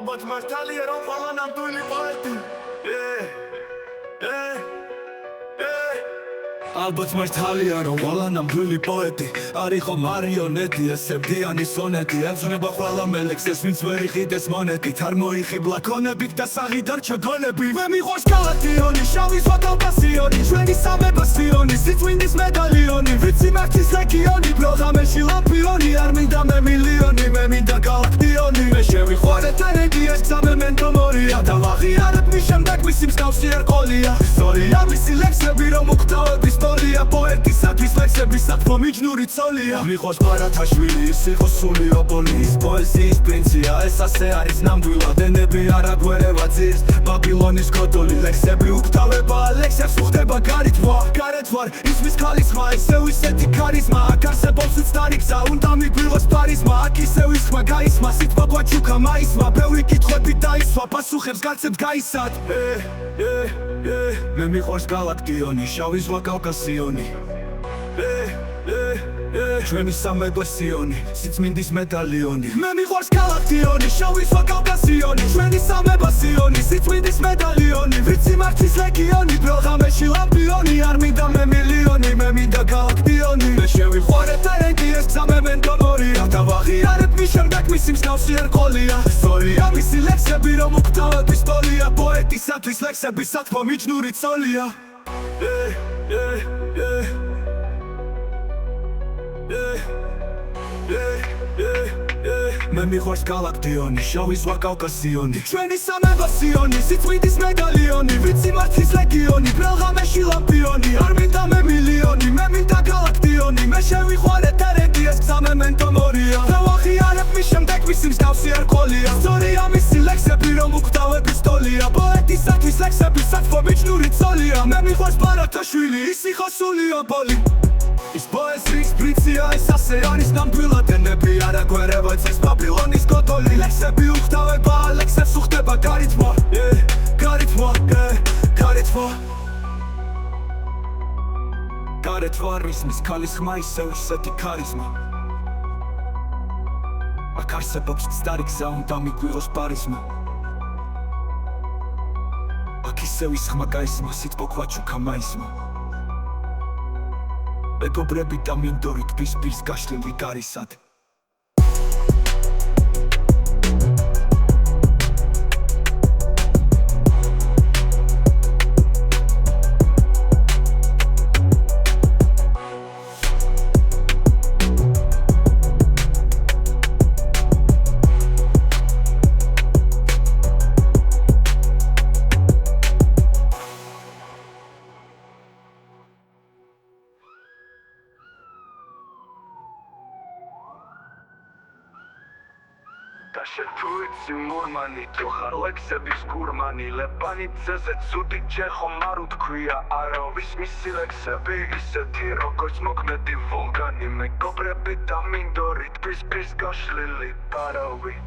ალბათ მართალია რომ ყველა ნამდვილი პოეტი ალბათ მართალია რომ ყველა ნამდვილი პოეტი არის ხო მარიონეტი ესებდიანი სონეტი ებრძნება ყველა მელექსეს ვინც ვერ იყიდეს მონეტით არ მოიხიბლა ქონებით და საღი დარჩა გონები მე მიყვარს გალაქტიონი შავი ზღვა კავკასიონი ჩვენი სამებასიონი სიწმინდის მედალიონი ვიცი მართის რეგიონი პროგრამებში ლამპიონი არ მინდა მე მილიონი მე მინდა გალაქტიონი მე შევიხوارეთ არედი ეს გზამე მენტომორია და ვაღიარებ მის შემდეგ მისი მსგავსი ერყოლია ისტორია მისი ლექსები რომ უხდავების პოეტისათვის ლექსები საქმო მიჯნური ცოლია მიყვარს ბარათაშვილი ის იყო სული ოპოლის პოეზიის პრინცია ეს ასე არის ნამდვილად ენები არ აგვერევა ძირს ბაბილონის კოდოლი ლექსები უგთავება ლექსებს უხდება გარითმა გარეთ ვარ ისმის ქალისმა ისევ ისეთი ქარიზმა აქ არსებობს უცნარი გზა უნდა მიგვიღოს ფარიზმა აქ ისევ ის ხმა გაისმა სიტყვა გვაჩუქა მაისმა ბევრი კითხვები დაისვა პასუხებს გაცემთ გაისად მე მიყვარს გალაქტიონი შავი ზღვა კავკასიონი ჩვენი სამებასიონი სიწმინდის მედალიონი მე მიყვარს გალაქტიონი შავი ზღვა კავკასიონი ჩვენი სამებასიონი სიწმინდის მედალიონი ვიცი მართის რეგიონი პროგრამებში ლამპიონი არ მინდა მე მილიონი მე მინდა გალაქტიონი მე შევიხوارეთ არედი ეს გზამე მენტომორია და ვაღიარებ მის შემდეგ მისი მსგავსი ერყოლია ისტორია მისი ლექსები რომ უგდავების ტოლია პოეტისათვის ლექსები საქმო მიჯნური ცოლია მე მიყვარს გალაქტიონი შავი ზღვა კავკასიონი ჩვენი სამებასიონი სიწმინდის მედალიონი ვიცი მართის რეგიონი პროგრამებში ლამპიონი არ მინდა მე მილიონი მე მინდა გალაქტიონი მე შევიხوارეთ არედი ეს გზამე მენტომორია და ვაღიარებ მის შემდეგ მისი მსგავსი ერყოლია ისტორია მისი ლექსები რომ უგდავების ტოლია პოეტისათვის ლექსები საქმო მიჯნური ცოლია მე მიყვარს ბარათაშვილი ის იყო სული ოპოლი ის პოეზიის პრინცია ეს ასე არის ნამდვილად ენები არ აგვერევა ძირს ბაბილონის კოდოლი ლექსები უხდავება ლექსებს უხდება გარითმა გარეთ ვარ ისმის ქალის ხმა ისევ ისეთი ქარიზმა აქ არსებობს მცდარი გზა უნდა მიგვიღოს პარიზმა აქ ისევ ის ხმა გაისმა სიტყვა გვაჩუქა მაისმა მეგობრები და მინდორით პირს გაშლილი გარისად და შეთუიცი მურმანი თუ ხარ ლექსების გურმანი ლებანიძეზე ცუდი ჯეხო მარუ თქვია არავის მისი ლექსები ისეთი როგორც მოქმედი ვულკანი მეგობრები და მინდორით პირს გაშლილი პარავი